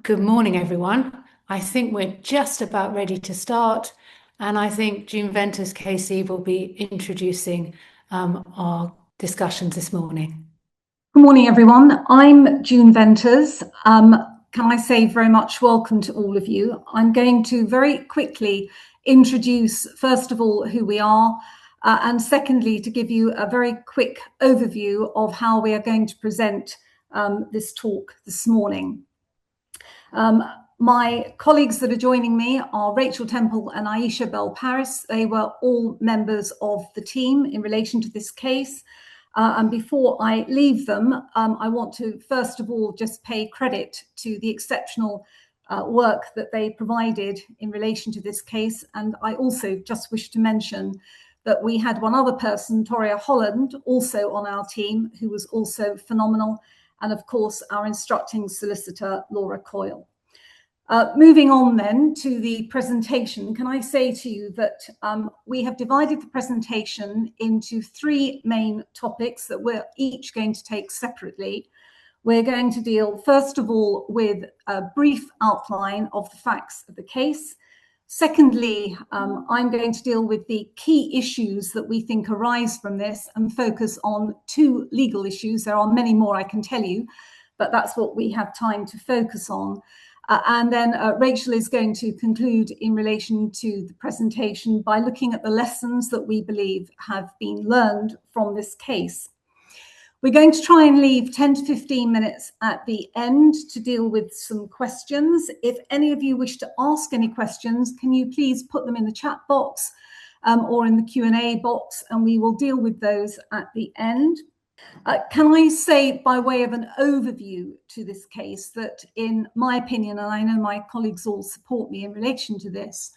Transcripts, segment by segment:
Good morning, everyone. I think we're just about ready to start, and I think June Venters Casey will be introducing our discussions this morning. Good morning, everyone. I'm June Venters. Can I say very much welcome to all of you? I'm going to very quickly introduce, first of all, who we are, and secondly, to give you a very quick overview of how we are going to present this talk this morning. My colleagues that are joining me are Rachel Temple and Ayesha Bell-Paris. They were all members of the team in relation to this case. And before I leave them, I want to first of all just pay credit to the exceptional work that they provided in relation to this case. And I also just wish to mention that we had one other person, Toria Holland, also on our team, who was also phenomenal. And of course, our instructing solicitor, Laura Coyle. Moving on then to the presentation, can I say to you that we have divided the presentation into three main topics that we're each going to take separately. We're going to deal, first of all, with a brief outline of the facts of the case. Secondly, I'm going to deal with the key issues that we think arise from this and focus on two legal issues. There are many more I can tell you, but that's what we have time to focus on. And then Rachel is going to conclude in relation to the presentation by looking at the lessons that we believe have been learned from this case. We're going to try and leave 10 to 15 minutes at the end to deal with some questions. If any of you wish to ask any questions, can you please put them in the chat box or in the Q&A box, and we will deal with those at the end. Can I say, by way of an overview to this case, that in my opinion, and I know my colleagues all support me in relation to this,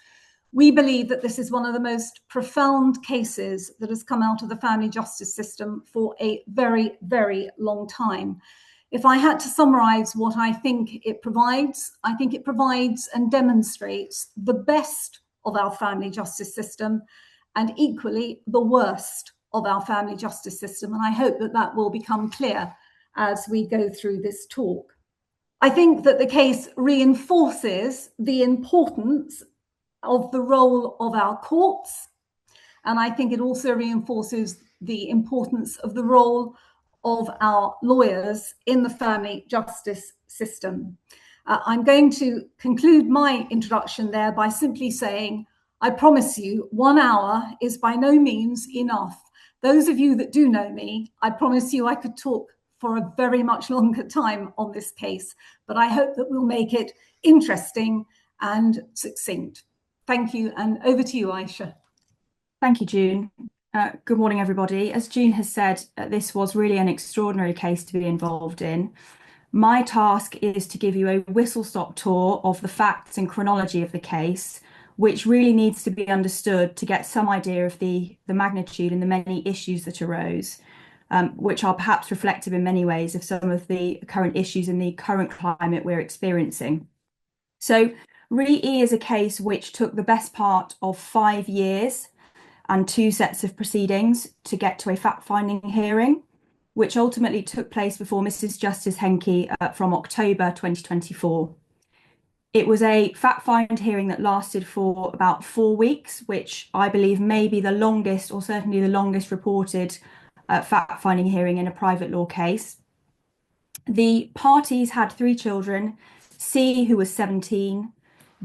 we believe that this is one of the most profound cases that has come out of the family justice system for a very, very long time. If I had to summarize what I think it provides and demonstrates the best of our family justice system and equally the worst of our family justice system. And I hope that that will become clear as we go through this talk. I think that the case reinforces the importance of the role of our courts. And I think it also reinforces the importance of the role of our lawyers in the family justice system. I'm going to conclude my introduction there by simply saying, I promise you, 1 hour is by no means enough. Those of you that do know me, I promise you I could talk for a very much longer time on this case, but I hope that we'll make it interesting and succinct. Thank you, and over to you, Ayesha. Thank you, June. Good morning, everybody. As June has said, this was really an extraordinary case to be involved in. My task is to give you a whistle-stop tour of the facts and chronology of the case, which really needs to be understood to get some idea of the magnitude and the many issues that arose, which are perhaps reflective in many ways of some of the current issues in the current climate we're experiencing. So RE is a case which took the best part of 5 years and 2 sets of proceedings to get to a fact-finding hearing, which ultimately took place before Mrs. Justice Henke from October 2024. It was a fact-find hearing that lasted for about 4 weeks, which I believe may be the longest, or certainly the longest reported fact-finding hearing in a private law case. The parties had 3 children, C, who was 17,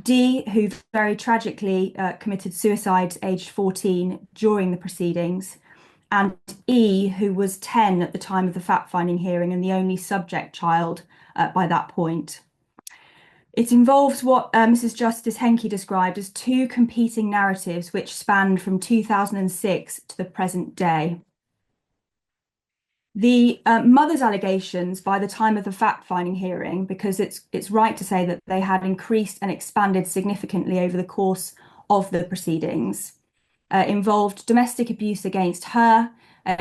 D, who very tragically committed suicide aged 14 during the proceedings, and E, who was 10 at the time of the fact-finding hearing and the only subject child by that point. It involves what Mrs. Justice Henke described as 2 competing narratives which spanned from 2006 to the present day. The mother's allegations by the time of the fact-finding hearing, because it's right to say that they had increased and expanded significantly over the course of the proceedings, involved domestic abuse against her,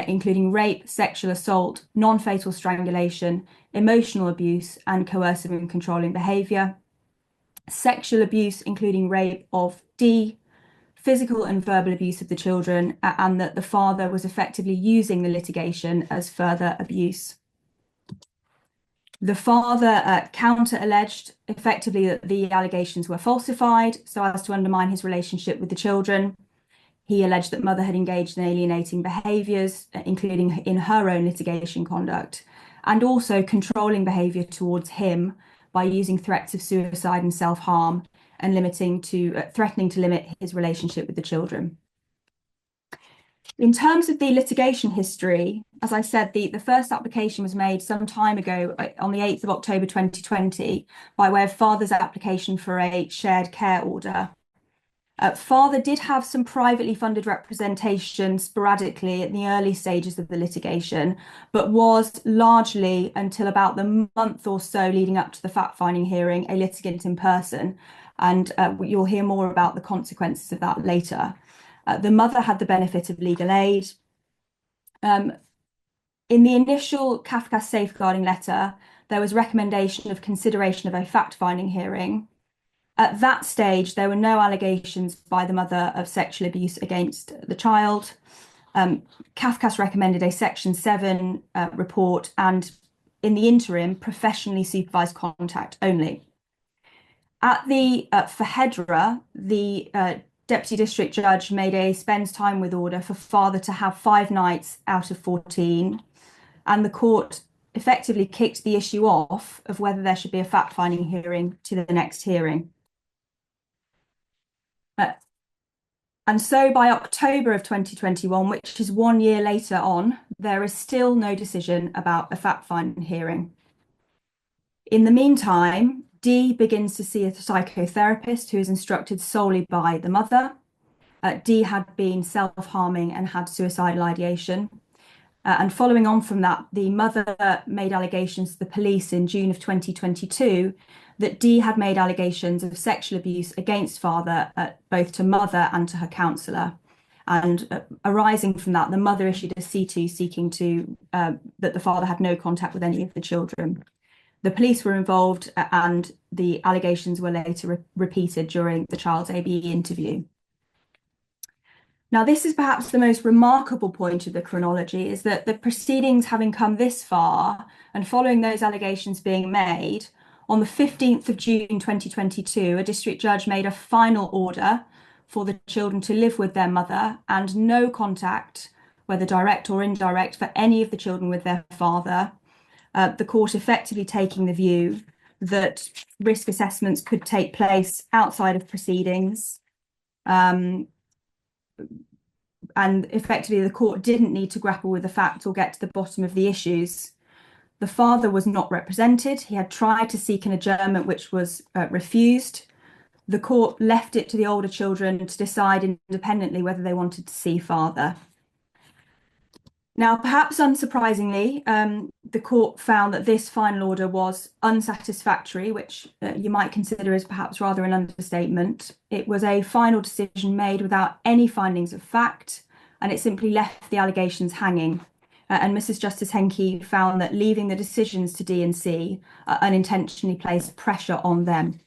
including rape, sexual assault, non-fatal strangulation, emotional abuse, and coercive and controlling behaviour, sexual abuse, including rape of D, physical and verbal abuse of the children, and that the father was effectively using the litigation as further abuse. The father counter-alleged effectively that the allegations were falsified so as to undermine his relationship with the children. He alleged that mother had engaged in alienating behaviours, including in her own litigation conduct, and also controlling behaviour towards him by using threats of suicide and self-harm and threatening to limit his relationship with the children. In terms of the litigation history, as I said, the first application was made some time ago on the 8th of October 2020 by way of father's application for a shared care order. Father did have some privately funded representation sporadically in the early stages of the litigation, but was largely, until about the month or so leading up to the fact-finding hearing, a litigant in person. And you'll hear more about the consequences of that later. The mother had the benefit of legal aid. In the initial Kafka safeguarding letter, there was recommendation of consideration of a fact-finding hearing. At that stage, there were no allegations by the mother of sexual abuse against the child. Kafkas recommended a Section 7 report and, in the interim, professionally supervised contact only. At the for Hedra, the Deputy District Judge made a spends time with order for father to have 5 nights out of 14, and the court effectively kicked the issue off of whether there should be a fact-finding hearing to the next hearing. And so by October of 2021, which is 1 year later on, there is still no decision about a fact-finding hearing. In the meantime, D begins to see a psychotherapist who is instructed solely by the mother. D had been self-harming and had suicidal ideation. And following on from that, the mother made allegations to the police in June of 2022 that D had made allegations of sexual abuse against father, both to mother and to her counsellor. And arising from that, the mother issued a C2 seeking to that the father had no contact with any of the children. The police were involved and the allegations were later repeated during the child's ABE interview. Now, this is perhaps the most remarkable point of the chronology, is that the proceedings having come this far and following those allegations being made, on the 15th of June 2022, a district judge made a final order for the children to live with their mother and no contact, whether direct or indirect, for any of the children with their father. The court effectively taking the view that risk assessments could take place outside of proceedings. And effectively, the court didn't need to grapple with the facts or get to the bottom of the issues. The father was not represented. He had tried to seek an adjournment, which was refused. The court left it to the older children to decide independently whether they wanted to see father. Now, perhaps unsurprisingly, the court found that this final order was unsatisfactory, which you might consider as perhaps rather an understatement. It was a final decision made without any findings of fact, and it simply left the allegations hanging. And Mrs. Justice Henke found that leaving the decisions to D and C unintentionally placed pressure on them.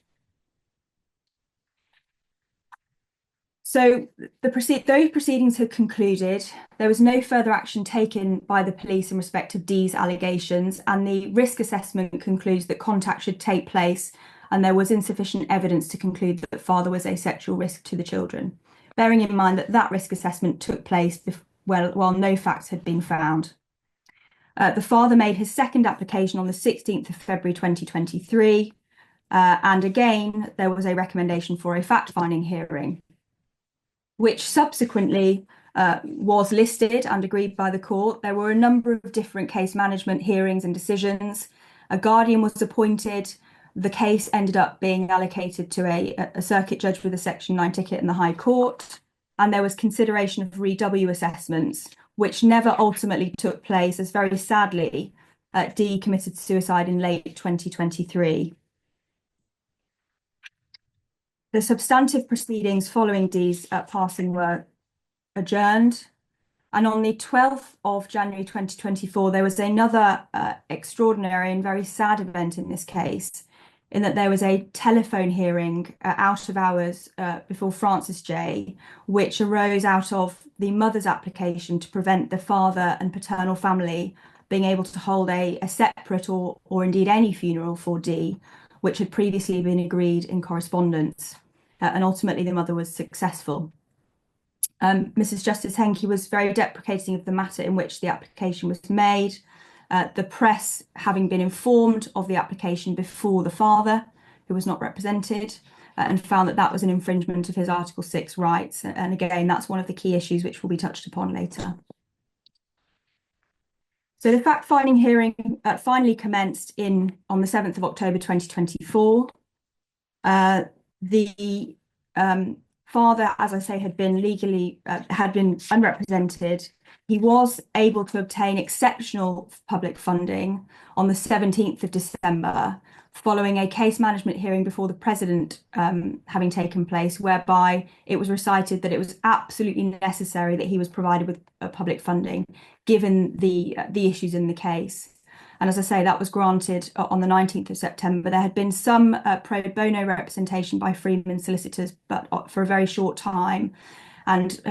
So those proceedings had concluded. There was no further action taken by the police in respect of D's allegations, and the risk assessment concludes that contact should take place, and there was insufficient evidence to conclude that father was a sexual risk to the children, bearing in mind that that risk assessment took place while no facts had been found. The father made his second application on the 16th of February 2023, and again, there was a recommendation for a fact-finding hearing, which subsequently was listed and agreed by the court. There were a number of different case management hearings and decisions. A guardian was appointed. The case ended up being allocated to a circuit judge with a Section 9 ticket in the High Court. And there was consideration of re-W assessments, which never ultimately took place, as very sadly, D committed suicide in late 2023. The substantive proceedings following D's passing were adjourned. And on the 12th of January 2024, there was another extraordinary and very sad event in this case, in that there was a telephone hearing out of hours before Francis J, which arose out of the mother's application to prevent the father and paternal family being able to hold a separate or indeed any funeral for Dee, which had previously been agreed in correspondence. And ultimately the mother was successful. Mrs. Justice Henke was very deprecating of the matter in which the application was made, the press having been informed of the application before the father, who was not represented, and found that that was an infringement of his Article 6 rights. And again, that's one of the key issues which will be touched upon later. So the fact-finding hearing finally commenced on the 7th of October 2024. The father, as I say, had been legally had been unrepresented. He was able to obtain exceptional public funding on the 17th of December, following a case management hearing before the President having taken place, whereby it was recited that it was absolutely necessary that he was provided with public funding, given the issues in the case. And as I say, that was granted on the 19th of September. There had been some pro bono representation by Freeman solicitors, but for a very short time. And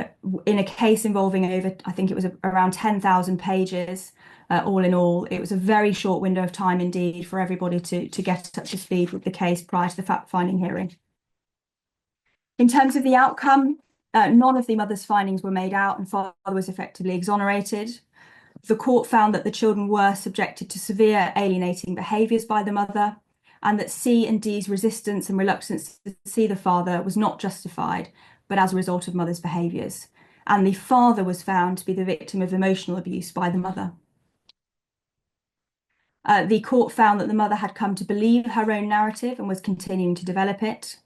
in a case involving over, I think it was around 10,000 pages, all in all, it was a very short window of time indeed for everybody to get up to speed with the case prior to the fact-finding hearing. In terms of the outcome, none of the mother's findings were made out and father was effectively exonerated. The court found that the children were subjected to severe alienating behaviours by the mother, and that C and D's resistance and reluctance to see the father was not justified, but as a result of mother's behaviours. And the father was found to be the victim of emotional abuse by the mother. The court found that the mother had come to believe her own narrative and was continuing to develop it.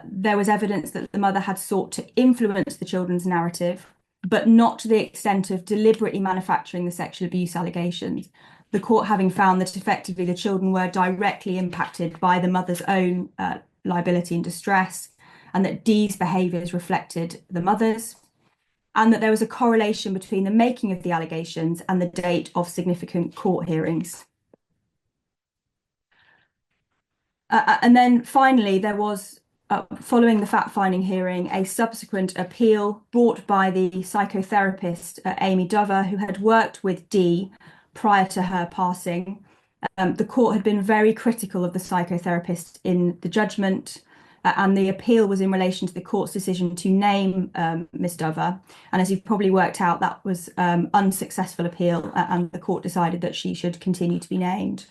There was evidence that the mother had sought to influence the children's narrative, but not to the extent of deliberately manufacturing the sexual abuse allegations, the court having found that effectively the children were directly impacted by the mother's own liability and distress, and that D's behaviours reflected the mother's, and that there was a correlation between the making of the allegations and the date of significant court hearings. And then finally, there was, following the fact-finding hearing, a subsequent appeal brought by the psychotherapist Amy Dover, who had worked with Dee prior to her passing. The court had been very critical of the psychotherapist in the judgment, and the appeal was in relation to the court's decision to name Ms. Dover. And as you've probably worked out, that was unsuccessful appeal, and the court decided that she should continue to be named.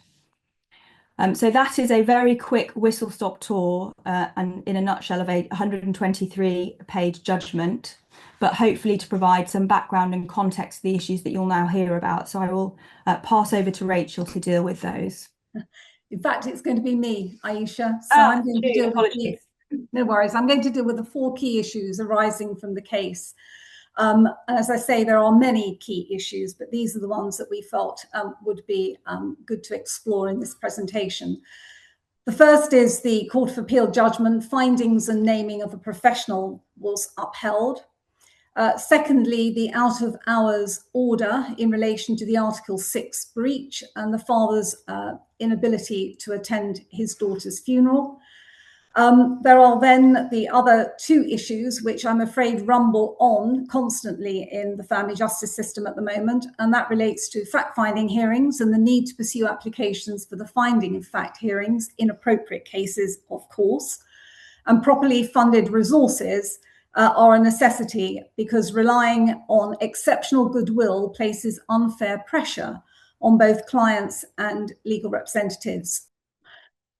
So that is a very quick whistle-stop tour and in a nutshell of a 123-page judgment, but hopefully to provide some background and context to the issues that you'll now hear about. So I will pass over to Rachel to deal with those. In fact, it's going to be me, Ayesha. So I'm going to deal with no worries. I'm going to deal with the 4 key issues arising from the case. And as I say, there are many key issues, but these are the ones that we felt would be good to explore in this presentation. The first is the Court of Appeal judgment, findings and naming of a professional was upheld. Secondly, the out of hours order in relation to the Article 6 breach and the father's inability to attend his daughter's funeral. There are then the other 2 issues, which I'm afraid rumble on constantly in the family justice system at the moment, and that relates to fact-finding hearings and the need to pursue applications for the finding of fact hearings in appropriate cases, of course, and properly funded resources are a necessity because relying on exceptional goodwill places unfair pressure on both clients and legal representatives.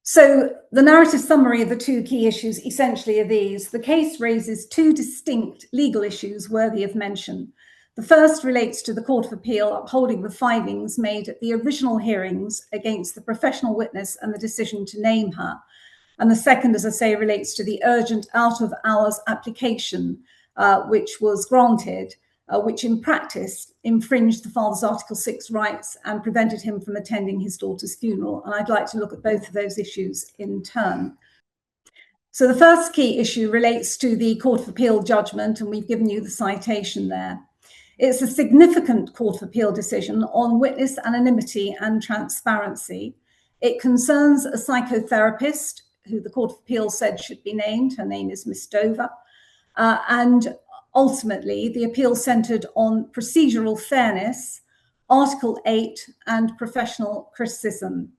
So the narrative summary of the 2 key issues essentially are these. The case raises 2 distinct legal issues worthy of mention. The first relates to the Court of Appeal upholding the findings made at the original hearings against the professional witness and the decision to name her. And the second, as I say, relates to the urgent out of hours application, which was granted, which in practice infringed the father's Article 6 rights and prevented him from attending his daughter's funeral. And I'd like to look at both of those issues in turn. So the first key issue relates to the Court of Appeal judgment, and we've given you the citation there. It's a significant Court of Appeal decision on witness anonymity and transparency. It concerns a psychotherapist who the Court of Appeal said should be named. Her name is Miss Dover. And ultimately, the appeal centred on procedural fairness, Article 8 and professional criticism.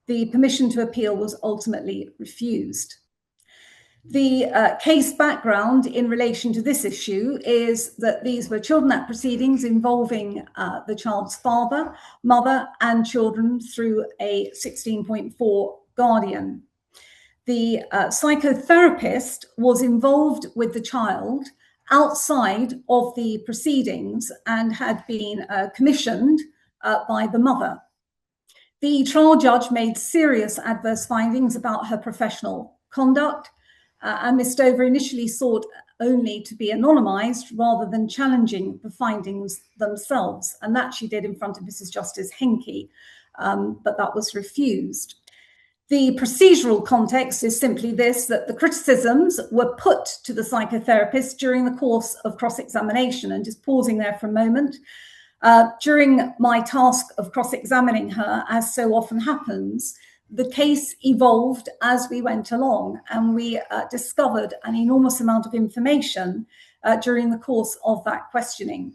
The permission to appeal was ultimately refused. The case background in relation to this issue is that these were Children Act proceedings involving the child's father, mother, and children through a 16.4 guardian. The psychotherapist was involved with the child outside of the proceedings and had been commissioned by the mother. The trial judge made serious adverse findings about her professional conduct, and Ms. Dover initially sought only to be anonymised rather than challenging the findings themselves, and that she did in front of Mrs. Justice Henke, but that was refused. The procedural context is simply this, that the criticisms were put to the psychotherapist during the course of cross-examination. And just pausing there for a moment, during my task of cross-examining her, as so often happens, the case evolved as we went along, and we discovered an enormous amount of information during the course of that questioning.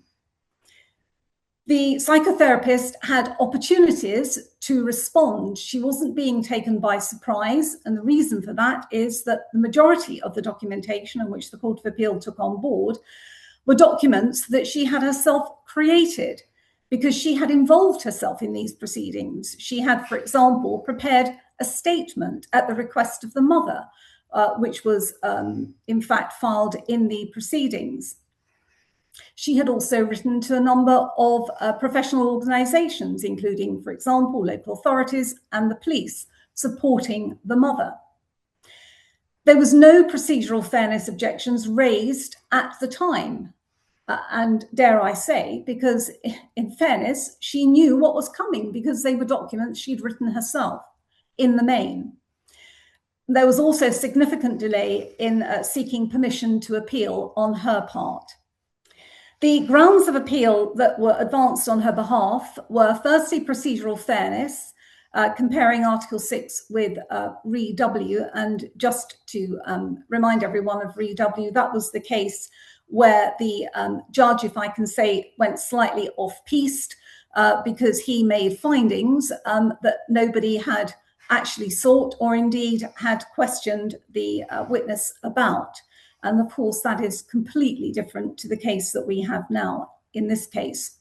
The psychotherapist had opportunities to respond. She wasn't being taken by surprise, and the reason for that is that the majority of the documentation in which the Court of Appeal took on board were documents that she had herself created, because she had involved herself in these proceedings. She had, for example, prepared a statement at the request of the mother, which was in fact filed in the proceedings. She had also written to a number of professional organisations, including, for example, local authorities and the police, supporting the mother. There was no procedural fairness objections raised at the time. And dare I say, because in fairness, she knew what was coming because they were documents she'd written herself in the main. There was also significant delay in seeking permission to appeal on her part. The grounds of appeal that were advanced on her behalf were firstly procedural fairness, comparing Article 6 with Re W. And just to remind everyone of Re W, that was the case where the judge, if I can say, went slightly off-piste because he made findings that nobody had actually sought or indeed had questioned the witness about. And of course, that is completely different to the case that we have now in this case.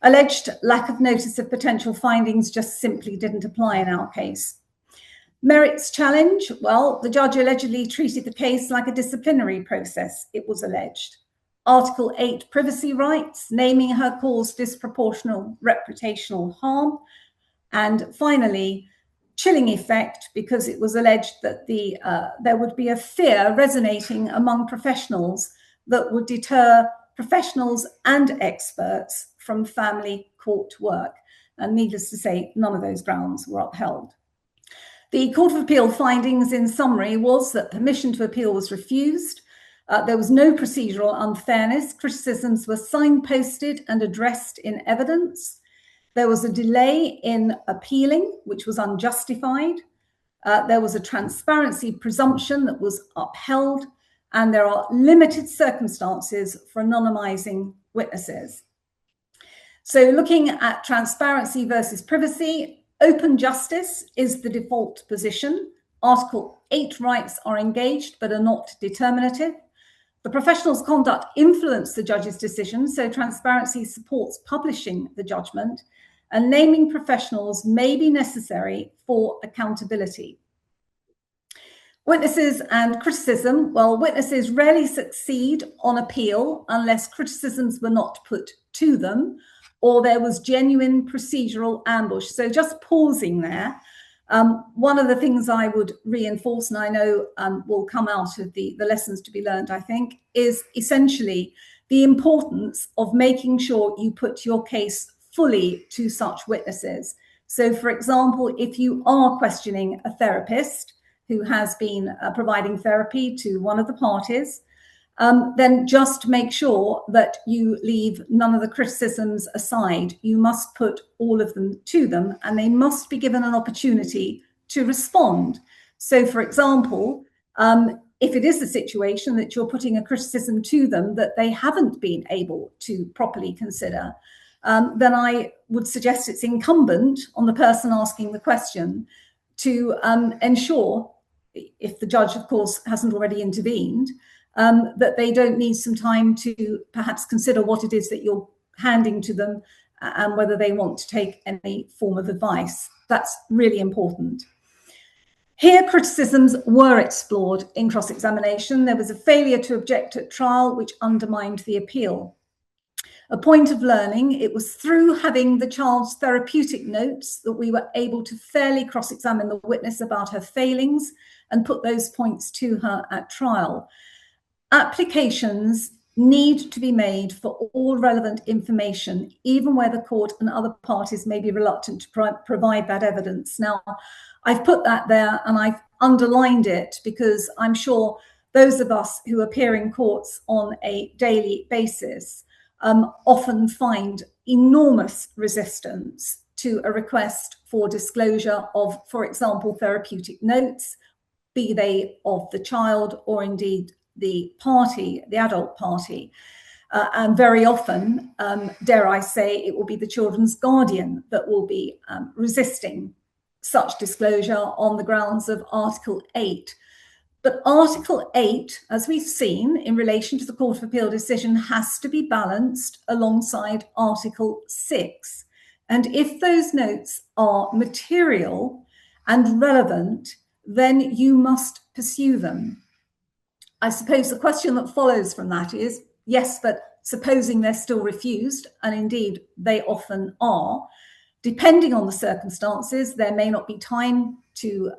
Alleged lack of notice of potential findings just simply didn't apply in our case. Merits challenge, well, the judge allegedly treated the case like a disciplinary process, it was alleged. Article 8, privacy rights, naming her caused disproportional reputational harm. And finally, chilling effect, because it was alleged that there would be a fear resonating among professionals that would deter professionals and experts from family court work. And needless to say, none of those grounds were upheld. The Court of Appeal findings in summary was that permission to appeal was refused. There was no procedural unfairness. Criticisms were signposted and addressed in evidence. There was a delay in appealing, which was unjustified. There was a transparency presumption that was upheld, and there are limited circumstances for anonymising witnesses. So looking at transparency versus privacy, open justice is the default position. Article 8 rights are engaged but are not determinative. The professional's conduct influenced the judge's decision, so transparency supports publishing the judgment, and naming professionals may be necessary for accountability. Witnesses and criticism, well, witnesses rarely succeed on appeal unless criticisms were not put to them or there was genuine procedural ambush. So just pausing there, one of the things I would reinforce, and I know will come out of the lessons to be learned, I think, is essentially the importance of making sure you put your case fully to such witnesses. So, for example, if you are questioning a therapist who has been providing therapy to one of the parties, then just make sure that you leave none of the criticisms aside. You must put all of them to them, and they must be given an opportunity to respond. So, for example, if it is a situation that you're putting a criticism to them that they haven't been able to properly consider, then I would suggest it's incumbent on the person asking the question to ensure, if the judge, of course, hasn't already intervened, that they don't need some time to perhaps consider what it is that you're handing to them and whether they want to take any form of advice. That's really important. Here, criticisms were explored in cross-examination. There was a failure to object at trial, which undermined the appeal. A point of learning, it was through having the child's therapeutic notes that we were able to fairly cross-examine the witness about her failings and put those points to her at trial. Applications need to be made for all relevant information, even where the court and other parties may be reluctant to provide that evidence. Now, I've put that there and I've underlined it because I'm sure those of us who appear in courts on a daily basis often find enormous resistance to a request for disclosure of, for example, therapeutic notes, be they of the child or indeed the party, the adult party. And very often, dare I say, it will be the children's guardian that will be resisting such disclosure on the grounds of Article 8. But Article 8, as we've seen in relation to the Court of Appeal decision, has to be balanced alongside Article 6. And if those notes are material and relevant, then you must pursue them. I suppose the question that follows from that is, yes, but supposing they're still refused, and indeed they often are, depending on the circumstances, there may not be time to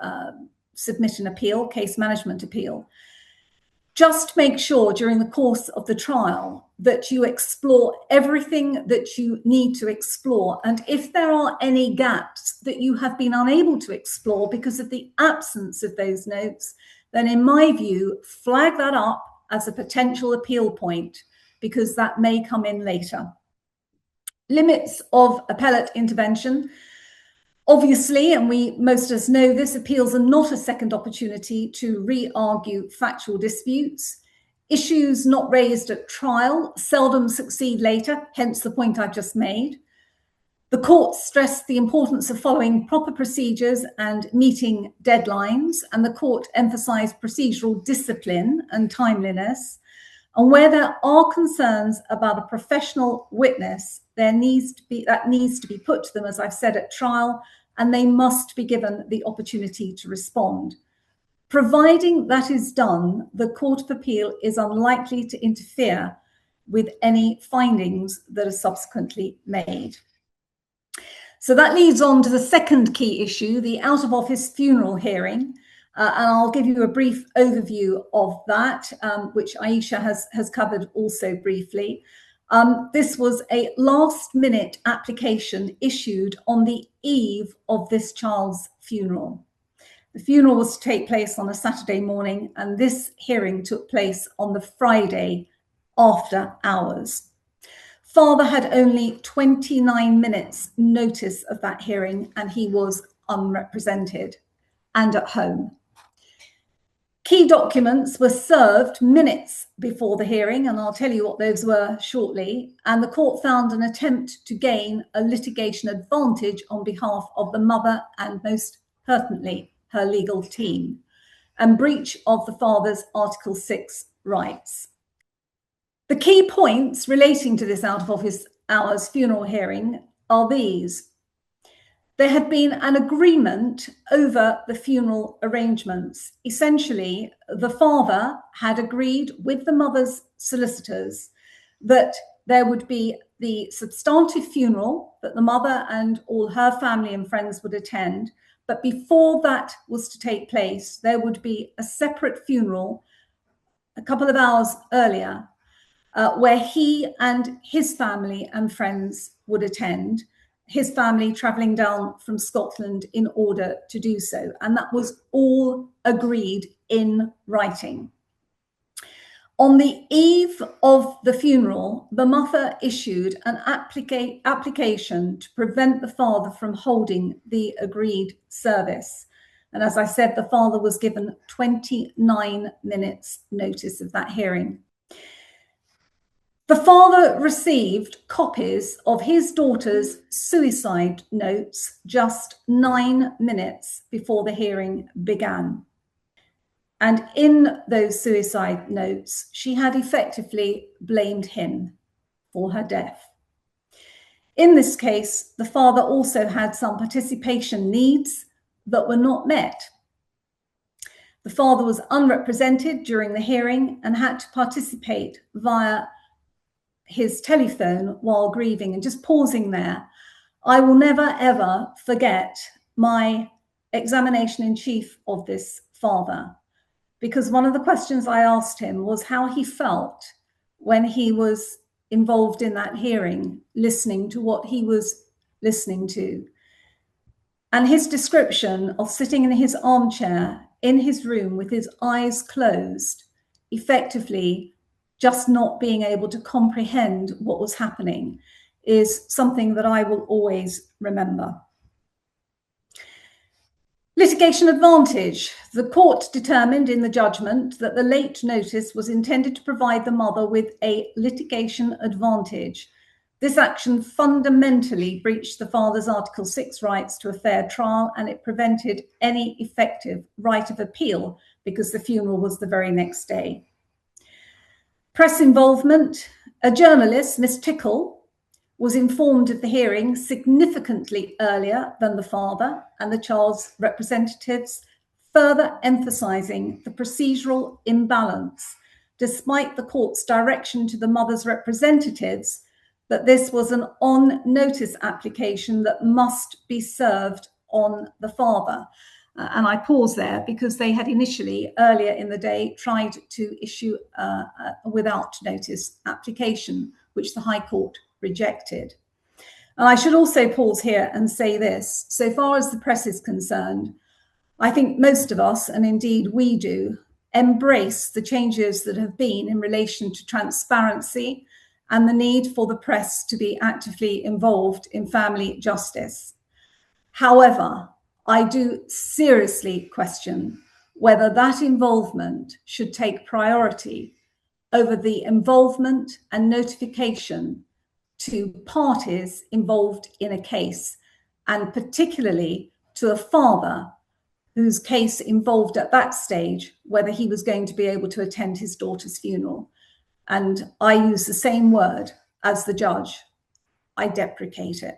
submit an appeal, case management appeal. Just make sure during the course of the trial that you explore everything that you need to explore. And if there are any gaps that you have been unable to explore because of the absence of those notes, then in my view, flag that up as a potential appeal point, because that may come in later. Limits of appellate intervention. Obviously, and most of us know this, appeals are not a second opportunity to re-argue factual disputes. Issues not raised at trial seldom succeed later, hence the point I've just made. The court stressed the importance of following proper procedures and meeting deadlines, and the court emphasised procedural discipline and timeliness. And where there are concerns about a professional witness, that needs to be put to them, as I've said, at trial, and they must be given the opportunity to respond. Providing that is done, the Court of Appeal is unlikely to interfere with any findings that are subsequently made. So that leads on to the second key issue, the out-of-office funeral hearing. And I'll give you a brief overview of that, which Ayesha has covered also briefly. This was a last-minute application issued on the eve of this child's funeral. The funeral was to take place on a Saturday morning, and this hearing took place on the Friday after hours. Father had only 29 minutes notice of that hearing, and he was unrepresented and at home. Key documents were served minutes before the hearing, and I'll tell you what those were shortly, and the court found an attempt to gain a litigation advantage on behalf of the mother and, most pertinently, her legal team, and breach of the father's Article 6 rights. The key points relating to this out-of-office hours funeral hearing are these. There had been an agreement over the funeral arrangements. Essentially, the father had agreed with the mother's solicitors that there would be the substantive funeral that the mother and all her family and friends would attend. But before that was to take place, there would be a separate funeral a couple of hours earlier, where he and his family and friends would attend, his family travelling down from Scotland in order to do so. And that was all agreed in writing. On the eve of the funeral, the mother issued an application to prevent the father from holding the agreed service. And as I said, the father was given 29 minutes notice of that hearing. The father received copies of his daughter's suicide notes just 9 minutes before the hearing began. And in those suicide notes, she had effectively blamed him for her death. In this case, the father also had some participation needs that were not met. The father was unrepresented during the hearing and had to participate via his telephone while grieving. And just pausing there, I will never ever forget my examination in chief of this father, because one of the questions I asked him was how he felt when he was involved in that hearing, listening to what he was listening to. And his description of sitting in his armchair in his room with his eyes closed, effectively just not being able to comprehend what was happening, is something that I will always remember. Litigation advantage. The court determined in the judgment that the late notice was intended to provide the mother with a litigation advantage. This action fundamentally breached the father's Article 6 rights to a fair trial, and it prevented any effective right of appeal because the funeral was the very next day. Press involvement. A journalist, Miss Tickle, was informed of the hearing significantly earlier than the father and the child's representatives, further emphasising the procedural imbalance, despite the court's direction to the mother's representatives that this was an on-notice application that must be served on the father. And I pause there because they had initially, earlier in the day, tried to issue a without notice application, which the High Court rejected. And I should also pause here and say this: so far as the press is concerned, I think most of us, and indeed we do, embrace the changes that have been in relation to transparency and the need for the press to be actively involved in family justice. However, I do seriously question whether that involvement should take priority over the involvement and notification to parties involved in a case, and particularly to a father whose case involved at that stage whether he was going to be able to attend his daughter's funeral. And I use the same word as the judge. I deprecate it.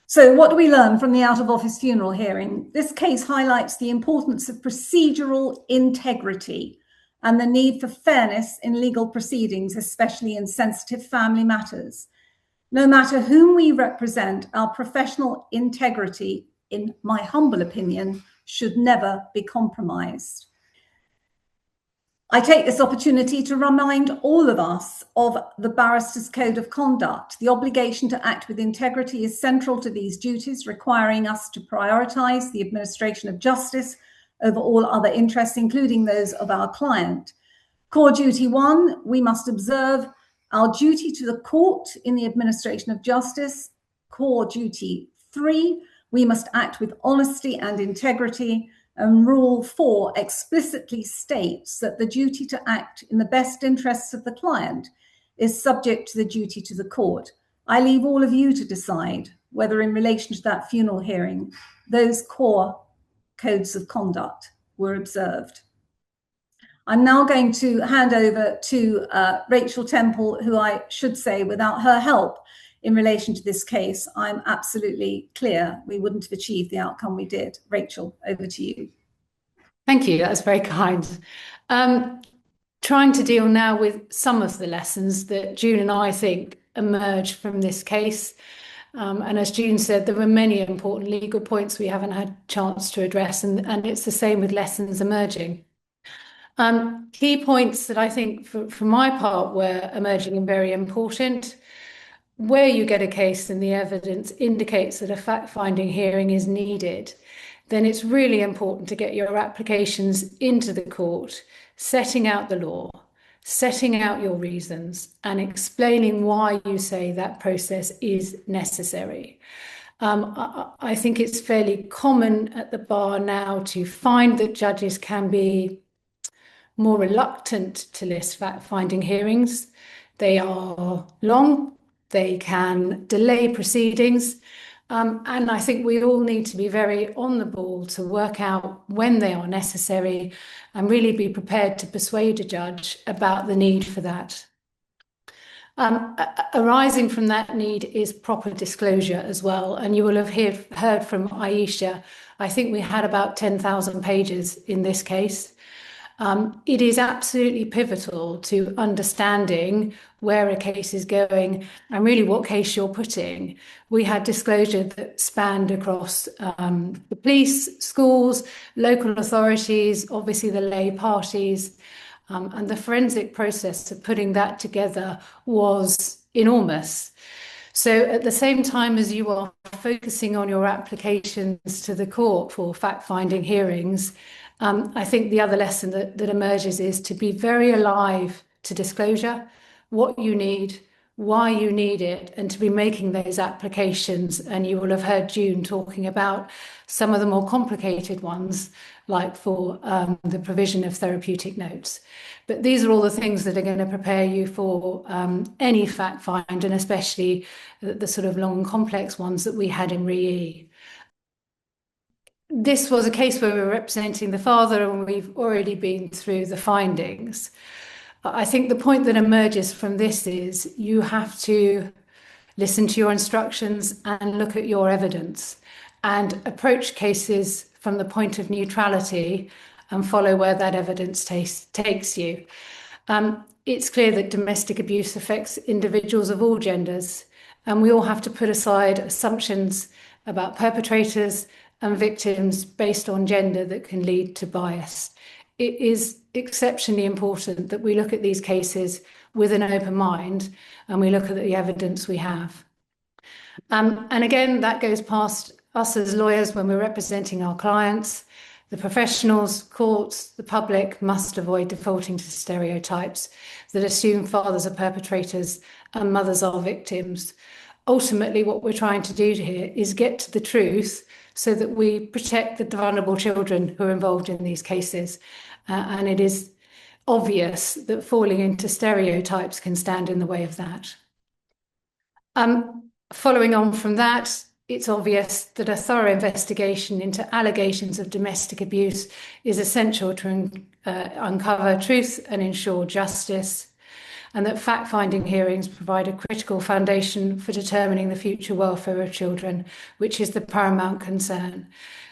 So what do we learn from the out-of-office funeral hearing? This case highlights the importance of procedural integrity and the need for fairness in legal proceedings, especially in sensitive family matters. No matter whom we represent, our professional integrity, in my humble opinion, should never be compromised. I take this opportunity to remind all of us of the Barristers' Code of Conduct. The obligation to act with integrity is central to these duties, requiring us to prioritise the administration of justice over all other interests, including those of our client. Core duty 1, we must observe our duty to the court in the administration of justice. Core duty 3, we must act with honesty and integrity. And Rule 4 explicitly states that the duty to act in the best interests of the client is subject to the duty to the court. I leave all of you to decide whether in relation to that funeral hearing, those core codes of conduct were observed. I'm now going to hand over to Rachel Temple, who I should say, without her help in relation to this case, I'm absolutely clear we wouldn't have achieved the outcome we did. Rachel, over to you. Thank you, that's very kind. Trying to deal now with some of the lessons that June and I think emerged from this case. And as June said, there were many important legal points we haven't had a chance to address, and it's the same with lessons emerging. Key points that I think for my part were emerging and very important. Where you get a case and the evidence indicates that a fact-finding hearing is needed, then it's really important to get your applications into the court, setting out the law, setting out your reasons, and explaining why you say that process is necessary. I think it's fairly common at the bar now to find that judges can be more reluctant to list fact-finding hearings. They are long, they can delay proceedings, and I think we all need to be very on the ball to work out when they are necessary and really be prepared to persuade a judge about the need for that. Arising from that need is proper disclosure as well. And you will have heard from Ayesha, I think we had about 10,000 pages in this case. It is absolutely pivotal to understanding where a case is going and really what case you're putting. We had disclosure that spanned across the police, schools, local authorities, obviously the lay parties, and the forensic process of putting that together was enormous. So at the same time as you are focusing on your applications to the court for fact-finding hearings, I think the other lesson that emerges is to be very alive to disclosure, what you need, why you need it, and to be making those applications. And you will have heard June talking about some of the more complicated ones, like for the provision of therapeutic notes. But these are all the things that are going to prepare you for any fact find, and especially the sort of long and complex ones that we had in Re. This was a case where we were representing the father and we've already been through the findings. I think the point that emerges from this is you have to listen to your instructions and look at your evidence and approach cases from the point of neutrality and follow where that evidence takes you. It's clear that domestic abuse affects individuals of all genders, and we all have to put aside assumptions about perpetrators and victims based on gender that can lead to bias. It is exceptionally important that we look at these cases with an open mind and we look at the evidence we have. And again, that goes past us as lawyers when we're representing our clients. The professionals, courts, the public must avoid defaulting to stereotypes that assume fathers are perpetrators and mothers are victims. Ultimately, what we're trying to do here is get to the truth so that we protect the vulnerable children who are involved in these cases. And it is obvious that falling into stereotypes can stand in the way of that. Following on from that, it's obvious that a thorough investigation into allegations of domestic abuse is essential to uncover truth and ensure justice, and that fact-finding hearings provide a critical foundation for determining the future welfare of children, which is the paramount concern.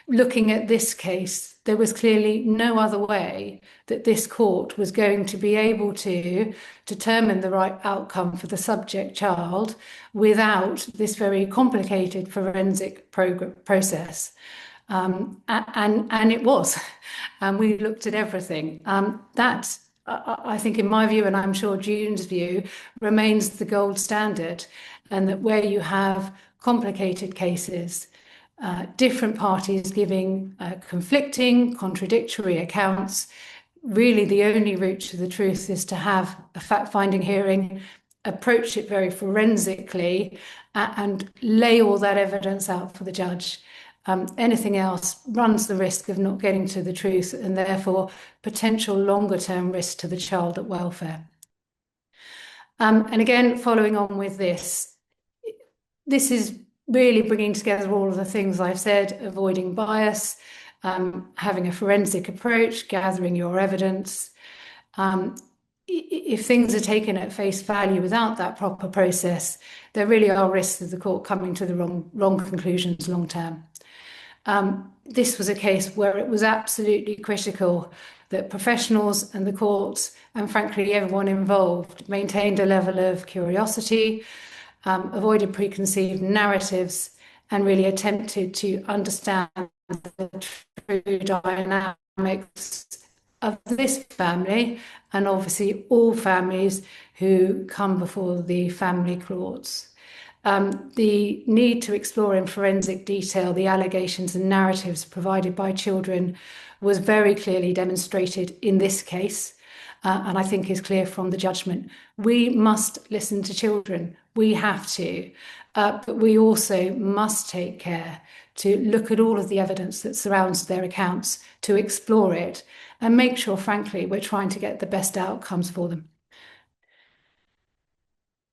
Looking at this case, there was clearly no other way that this court was going to be able to determine the right outcome for the subject child without this very complicated forensic process. And it was. And we looked at everything. That, I think, in my view, and I'm sure June's view, remains the gold standard, and that where you have complicated cases, different parties giving conflicting, contradictory accounts, really the only route to the truth is to have a fact-finding hearing, approach it very forensically, and lay all that evidence out for the judge. Anything else runs the risk of not getting to the truth and therefore potential longer-term risk to the child at welfare. And again, following on with this is really bringing together all of the things I've said: avoiding bias, having a forensic approach, gathering your evidence. If things are taken at face value without that proper process, there really are risks of the court coming to the wrong conclusions long term. This was a case where it was absolutely critical that professionals and the courts, and frankly everyone involved, maintained a level of curiosity, avoided preconceived narratives, and really attempted to understand the true dynamics of this family, and obviously all families who come before the family courts. The need to explore in forensic detail the allegations and narratives provided by children was very clearly demonstrated in this case. and I think is clear from the judgment. We must listen to children. We have to, but we also must take care to look at all of the evidence that surrounds their accounts, to explore it, and make sure, frankly, we're trying to get the best outcomes for them.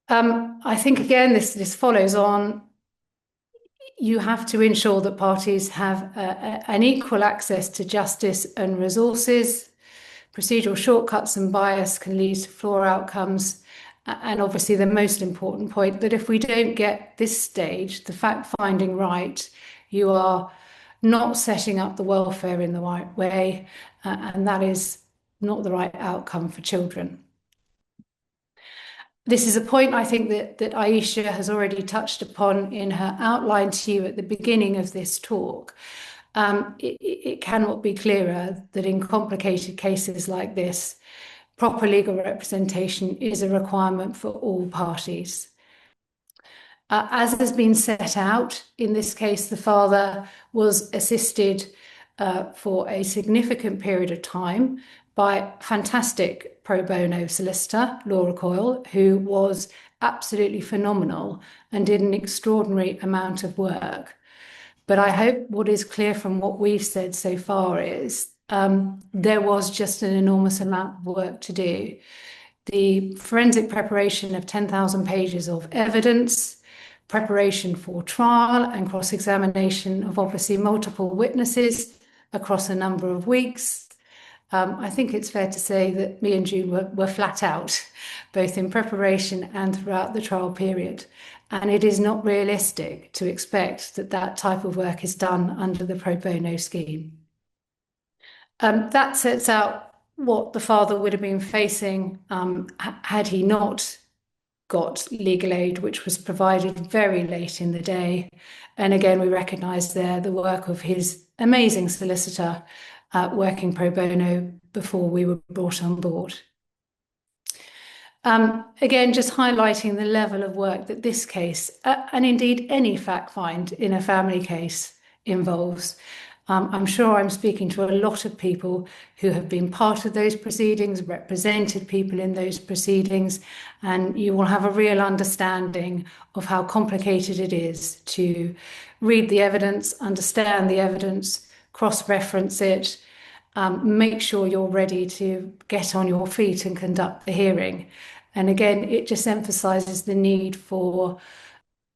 I think, again, this follows on. You have to ensure that parties have an equal access to justice and resources. Procedural shortcuts and bias can lead to flawed outcomes. And obviously the most important point, that if we don't get this stage, the fact-finding right, you are not setting up the welfare in the right way, and that is not the right outcome for children. This is a point I think that Ayesha has already touched upon in her outline to you at the beginning of this talk. It cannot be clearer that in complicated cases like this, proper legal representation is a requirement for all parties. As has been set out, in this case, the father was assisted for a significant period of time by fantastic pro bono solicitor, Laura Coyle, who was absolutely phenomenal and did an extraordinary amount of work. But I hope what is clear from what we've said so far is there was just an enormous amount of work to do. The forensic preparation of 10,000 pages of evidence, preparation for trial and cross-examination of obviously multiple witnesses across a number of weeks. I think it's fair to say that me and June were flat out, both in preparation and throughout the trial period. And it is not realistic to expect that that type of work is done under the pro bono scheme. That sets out what the father would have been facing had he not got legal aid, which was provided very late in the day. And again, we recognise there the work of his amazing solicitor working pro bono before we were brought on board. Again, just highlighting the level of work that this case, and indeed any fact find in a family case, involves. I'm sure I'm speaking to a lot of people who have been part of those proceedings, represented people in those proceedings, and you will have a real understanding of how complicated it is to read the evidence, understand the evidence, cross-reference it, make sure you're ready to get on your feet and conduct the hearing. And again, it just emphasises the need for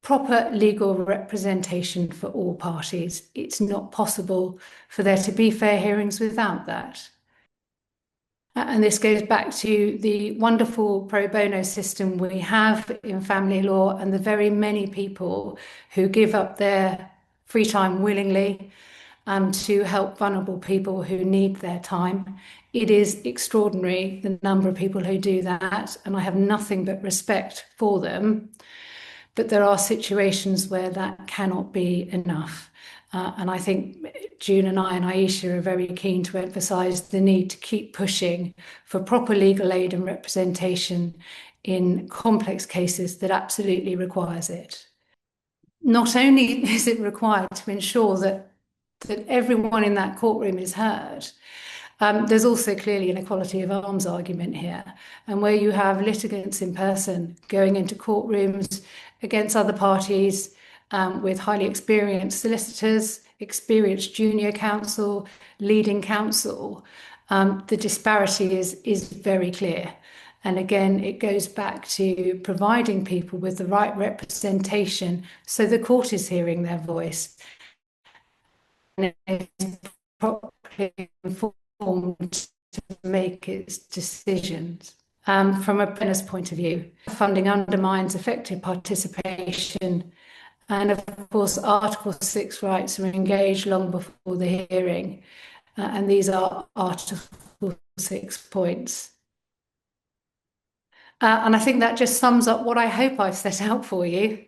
proper legal representation for all parties. It's not possible for there to be fair hearings without that. And this goes back to the wonderful pro bono system we have in family law and the very many people who give up their free time willingly to help vulnerable people who need their time. It is extraordinary, the number of people who do that, and I have nothing but respect for them. But there are situations where that cannot be enough. And I think June and I and Ayesha are very keen to emphasise the need to keep pushing for proper legal aid and representation in complex cases that absolutely requires it. Not only is it required to ensure that everyone in that courtroom is heard, there's also clearly an equality of arms argument here, and where you have litigants in person going into courtrooms against other parties with highly experienced solicitors, experienced junior counsel, leading counsel, the disparity is very clear. And again, it goes back to providing people with the right representation so the court is hearing their voice and is properly informed to make its decisions. From a fairness point of view, funding undermines effective participation, and of course Article 6 rights are engaged long before the hearing, and these are Article 6 points. And I think that just sums up what I hope I've set out for you,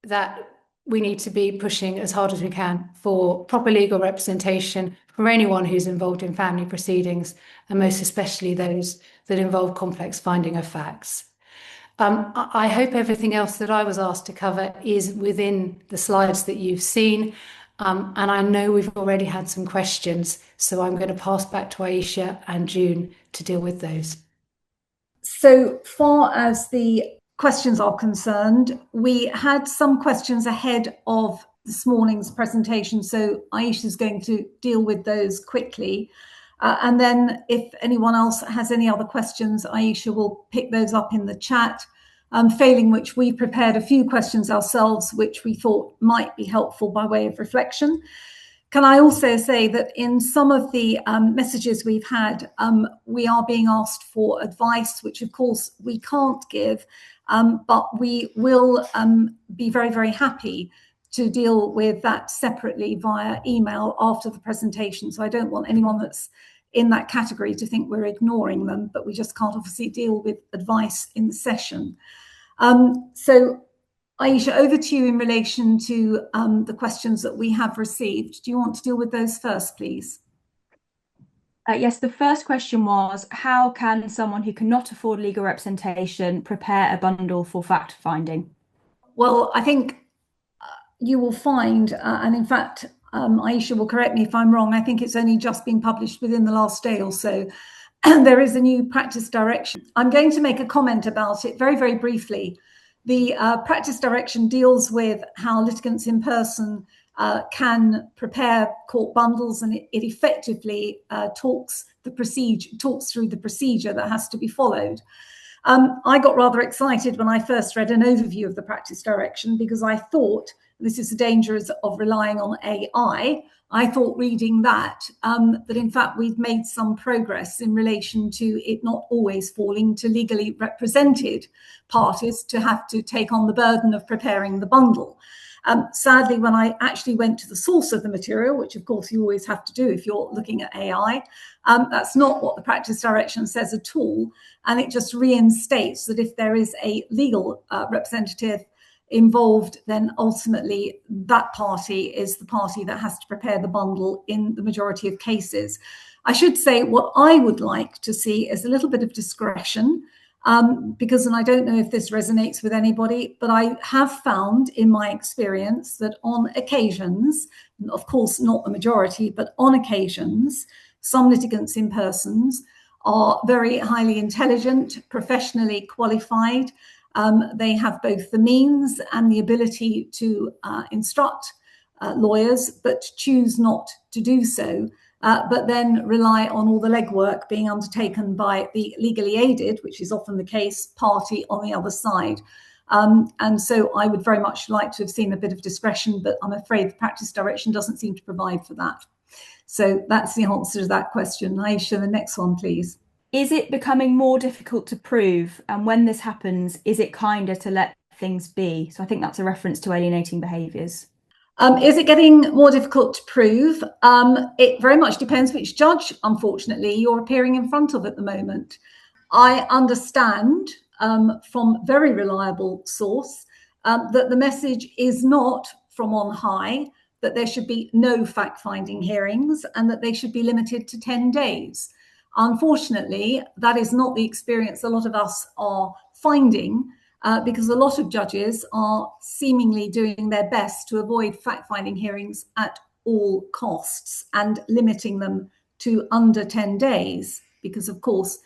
that we need to be pushing as hard as we can for proper legal representation for anyone who's involved in family proceedings, and most especially those that involve complex finding of facts. I hope everything else that I was asked to cover is within the slides that you've seen. And I know we've already had some questions, so I'm going to pass back to Ayesha and June to deal with those. So far as the questions are concerned, we had some questions ahead of this morning's presentation, so Ayesha is going to deal with those quickly. And then if anyone else has any other questions, Ayesha will pick those up in the chat. Failing which, we prepared a few questions ourselves, which we thought might be helpful by way of reflection. Can I also say that in some of the messages we've had, we are being asked for advice, which of course we can't give, but we will be very, very happy to deal with that separately via email after the presentation. So I don't want anyone that's in that category to think we're ignoring them, but we just can't obviously deal with advice in the session. So Ayesha, over to you in relation to the questions that we have received. Do you want to deal with those first, please? Yes, the first question was, how can someone who cannot afford legal representation prepare a bundle for fact finding? Well, I think you will find, and in fact, Ayesha will correct me if I'm wrong, I think it's only just been published within the last day or so. There is a new practice direction. I'm going to make a comment about it very, very briefly. The practice direction deals with how litigants in person can prepare court bundles, and it effectively talks through the procedure that has to be followed. I got rather excited when I first read an overview of the practice direction, because I thought, this is the dangers of relying on AI, I thought reading that in fact we've made some progress in relation to it not always falling to legally represented parties to have to take on the burden of preparing the bundle. Sadly, when I actually went to the source of the material, which of course you always have to do if you're looking at AI, that's not what the practice direction says at all. And it just reinstates that if there is a legal representative involved, then ultimately that party is the party that has to prepare the bundle in the majority of cases. I should say what I would like to see is a little bit of discretion, because, and I don't know if this resonates with anybody, but I have found in my experience that on occasions, of course not the majority, but on occasions, some litigants in persons are very highly intelligent, professionally qualified. They have both the means and the ability to instruct lawyers, but choose not to do so, but then rely on all the legwork being undertaken by the legally aided, which is often the case, party on the other side. And so I would very much like to have seen a bit of discretion, but I'm afraid the practice direction doesn't seem to provide for that. So that's the answer to that question. Ayesha, the next one, please. Is it becoming more difficult to prove? And when this happens, is it kinder to let things be? So I think that's a reference to alienating behaviours. Is it getting more difficult to prove? It very much depends which judge, unfortunately, you're appearing in front of at the moment. I understand from very reliable source that the message is not from on high, that there should be no fact-finding hearings and that they should be limited to 10 days. Unfortunately, that is not the experience a lot of us are finding, because a lot of judges are seemingly doing their best to avoid fact-finding hearings at all costs and limiting them to under 10 days. Because, of course,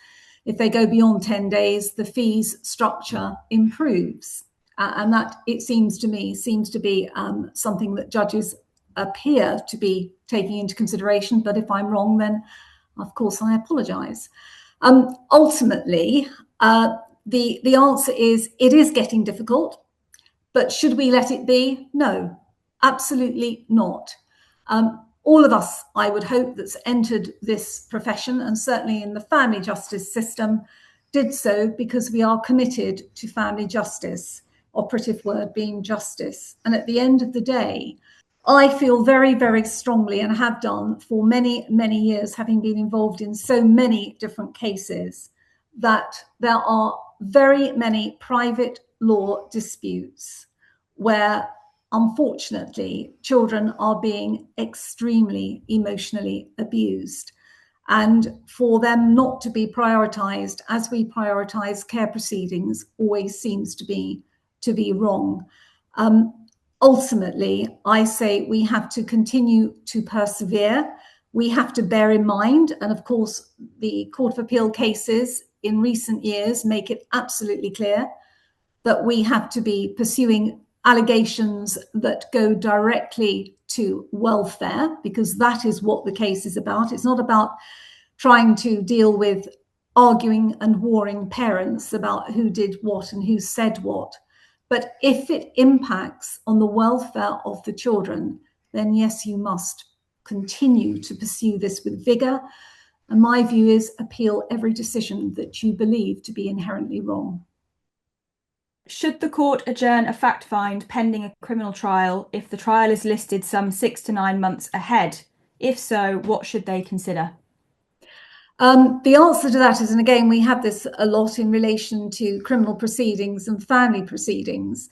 if they go beyond 10 days, the fees structure improves. And that, it seems to me, to be something that judges appear to be taking into consideration. But if I'm wrong, then of course I apologise. Ultimately, the answer is it is getting difficult, but should we let it be? No, absolutely not. All of us, I would hope, that's entered this profession, and certainly in the family justice system, did so because we are committed to family justice, operative word being justice. And at the end of the day, I feel very, very strongly, and have done for many, many years, having been involved in so many different cases, that there are very many private law disputes where, unfortunately, children are being extremely emotionally abused. And for them not to be prioritised as we prioritise care proceedings always seems to be wrong. ultimately, I say we have to continue to persevere. We have to bear in mind, and of course, the Court of Appeal cases in recent years make it absolutely clear that we have to be pursuing allegations that go directly to welfare, because that is what the case is about. It's not about trying to deal with arguing and warring parents about who did what and who said what. But if it impacts on the welfare of the children, then yes, you must continue to pursue this with vigour. And my view is appeal every decision that you believe to be inherently wrong. Should the court adjourn a fact find pending a criminal trial if the trial is listed some 6 to 9 months ahead? If so, what should they consider? The answer to that is, and again, we have this a lot in relation to criminal proceedings and family proceedings.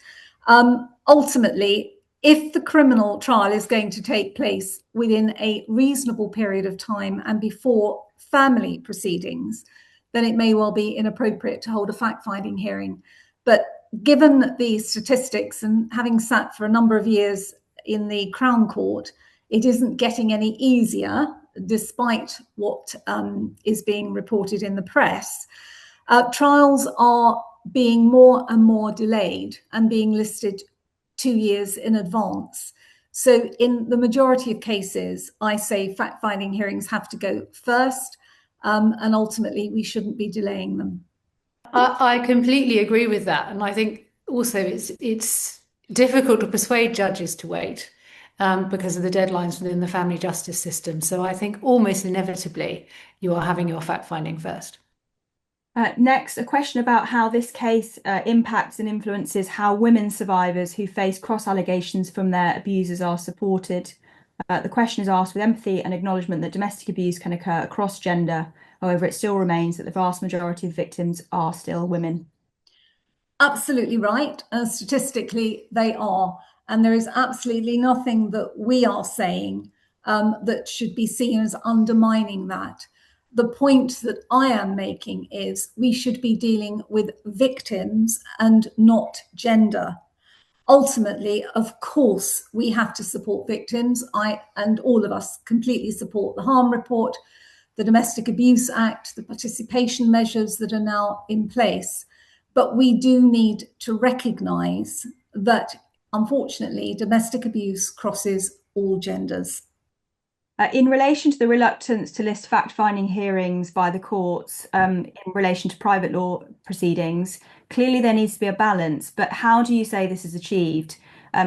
Ultimately, if the criminal trial is going to take place within a reasonable period of time and before family proceedings, then it may well be inappropriate to hold a fact-finding hearing. But given the statistics, and having sat for a number of years in the Crown Court, it isn't getting any easier, despite what is being reported in the press. Trials are being more and more delayed and being listed 2 years in advance. So in the majority of cases, I say fact-finding hearings have to go first, and ultimately we shouldn't be delaying them. I completely agree with that. And I think also it's difficult to persuade judges to wait because of the deadlines within the family justice system. So I think almost inevitably you are having your fact-finding first. Next, a question about how this case impacts and influences how women survivors who face cross allegations from their abusers are supported. The question is asked with empathy and acknowledgement that domestic abuse can occur across gender. However, it still remains that the vast majority of victims are still women. Absolutely right. Statistically, they are. And there is absolutely nothing that we are saying that should be seen as undermining that. The point that I am making is we should be dealing with victims and not gender. Ultimately, of course, we have to support victims. I and all of us completely support the harm report, the Domestic Abuse Act, the participation measures that are now in place. But we do need to recognise that, unfortunately, domestic abuse crosses all genders. In relation to the reluctance to list fact-finding hearings by the courts in relation to private law proceedings, clearly there needs to be a balance, but how do you say this is achieved?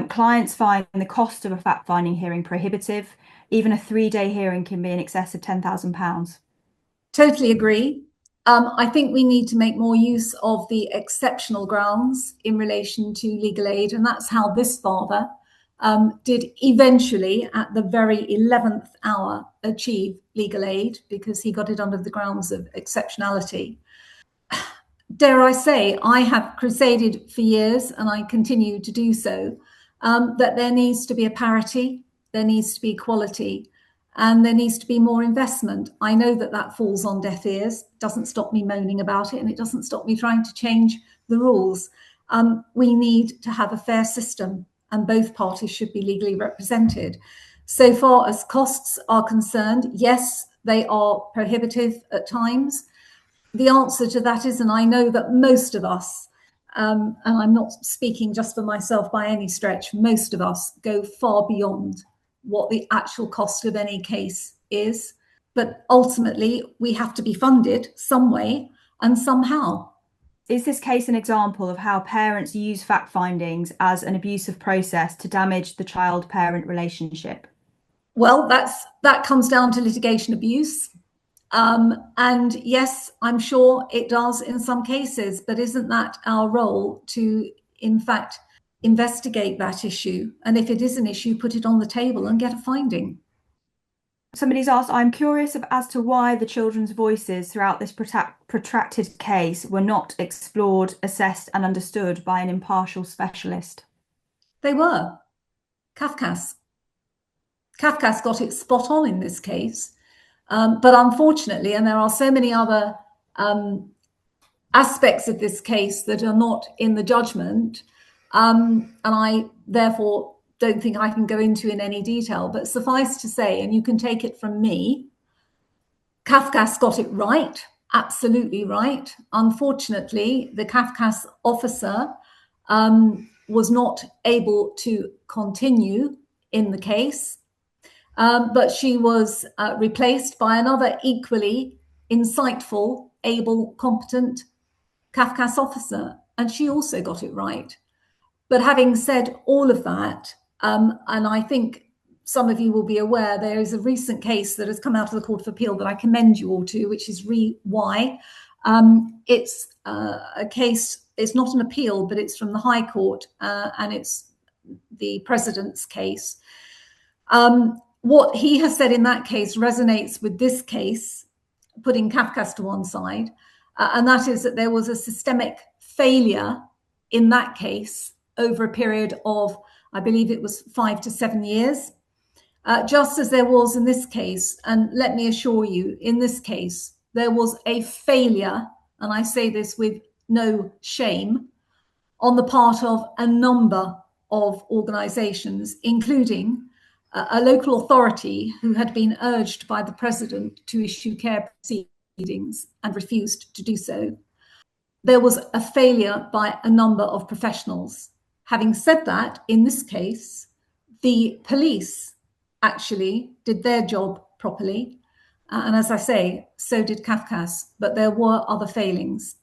Clients find the cost of a fact-finding hearing prohibitive. Even a 3-day hearing can be in excess of £10,000. Totally agree. I think we need to make more use of the exceptional grounds in relation to legal aid, and that's how this father did eventually, at the very 11th hour, achieve legal aid because he got it under the grounds of exceptionality. Dare I say, I have crusaded for years, and I continue to do so, that there needs to be a parity, there needs to be equality, and there needs to be more investment. I know that that falls on deaf ears, doesn't stop me moaning about it, and it doesn't stop me trying to change the rules. We need to have a fair system, and both parties should be legally represented. So far as costs are concerned, yes, they are prohibitive at times. The answer to that is, and I know that most of us, and I'm not speaking just for myself by any stretch, most of us go far beyond what the actual cost of any case is. But ultimately, we have to be funded some way and somehow. Is this case an example of how parents use fact findings as an abusive process to damage the child-parent relationship? Well, that comes down to litigation abuse. And yes, I'm sure it does in some cases, but isn't that our role to, in fact, investigate that issue? And if it is an issue, put it on the table and get a finding. Somebody's asked, I'm curious as to why the children's voices throughout this protracted case were not explored, assessed and understood by an impartial specialist. They were. Kafkas got it spot on in this case. But unfortunately, and there are so many other aspects of this case that are not in the judgment, And I therefore don't think I can go into in any detail, but suffice to say, and you can take it from me, Cafcass got it right, absolutely right. Unfortunately, the Cafcass officer was not able to continue in the case, but she was replaced by another equally insightful, able, competent Cafcass officer, and she also got it right. But having said all of that, and I think some of you will be aware, there is a recent case that has come out of the Court of Appeal that I commend you all to, which is Re Y. It's a case, it's not an appeal, but it's from the High Court, and it's the President's case. What he has said in that case resonates with this case, putting Cafcass to one side, and that is that there was a systemic failure in that case over a period of, I believe it was 5 to 7 years, just as there was in this case. And let me assure you, in this case, there was a failure, and I say this with no shame, on the part of a number of organisations, including a local authority who had been urged by the President to issue care proceedings and refused to do so. There was a failure by a number of professionals. Having said that, in this case, the police actually did their job properly. And as I say, so did Cafcass, but there were other failings.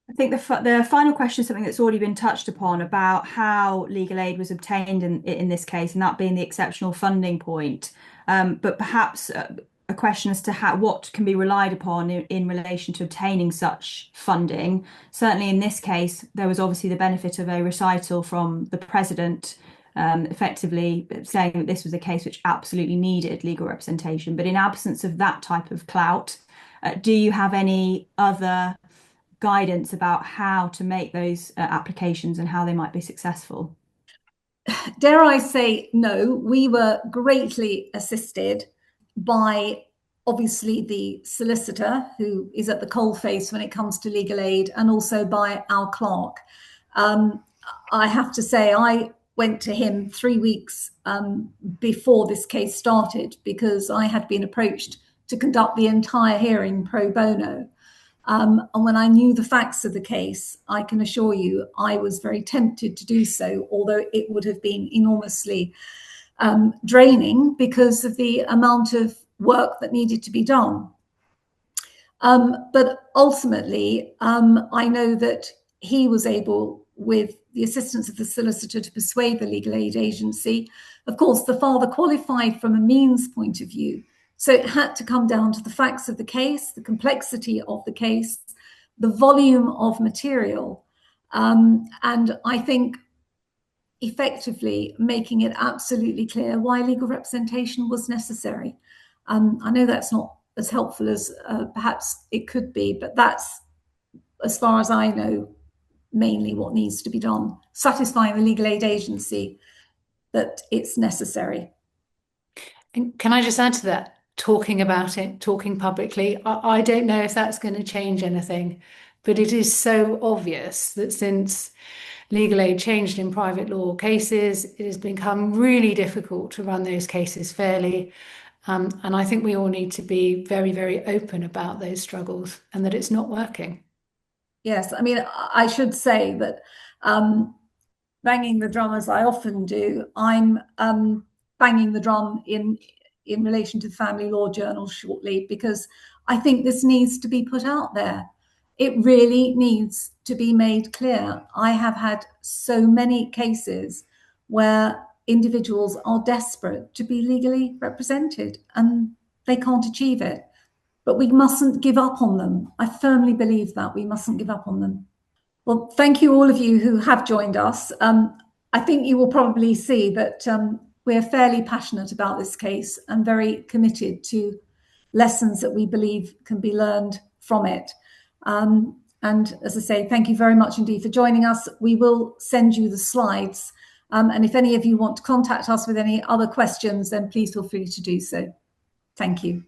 I think the final question is something that's already been touched upon about how legal aid was obtained in this case, and that being the exceptional funding point. But perhaps a question as to what can be relied upon in relation to obtaining such funding. Certainly in this case, there was obviously the benefit of a recital from the President, effectively saying that this was a case which absolutely needed legal representation. But in absence of that type of clout, do you have any other guidance about how to make those applications and how they might be successful? Dare I say no. We were greatly assisted by obviously the solicitor, who is at the coalface when it comes to legal aid, and also by our clerk. I have to say, I went to him 3 weeks before this case started, because I had been approached to conduct the entire hearing pro bono. And when I knew the facts of the case, I can assure you I was very tempted to do so, although it would have been enormously draining because of the amount of work that needed to be done. But ultimately, I know that he was able, with the assistance of the solicitor, to persuade the legal aid agency. Of course, the father qualified from a means point of view. So it had to come down to the facts of the case, the complexity of the case, the volume of material, and I think effectively making it absolutely clear why legal representation was necessary. I know that's not as helpful as perhaps it could be, but that's, as far as I know, mainly what needs to be done, satisfying the legal aid agency that it's necessary. And can I just add to that? Talking about it, talking publicly, I don't know if that's going to change anything, but it is so obvious that since legal aid changed in private law cases, it has become really difficult to run those cases fairly. And I think we all need to be very, very open about those struggles and that it's not working. Yes, I mean, I should say that banging the drum, as I often do, I'm banging the drum in relation to the Family Law Journal shortly, because I think this needs to be put out there. It really needs to be made clear. I have had so many cases where individuals are desperate to be legally represented and they can't achieve it. But we mustn't give up on them. I firmly believe that we mustn't give up on them. Well, thank you all of you who have joined us. I think you will probably see that we're fairly passionate about this case and very committed to lessons that we believe can be learned from it. And as I say, thank you very much indeed for joining us. We will send you the slides. And if any of you want to contact us with any other questions, then please feel free to do so. Thank you.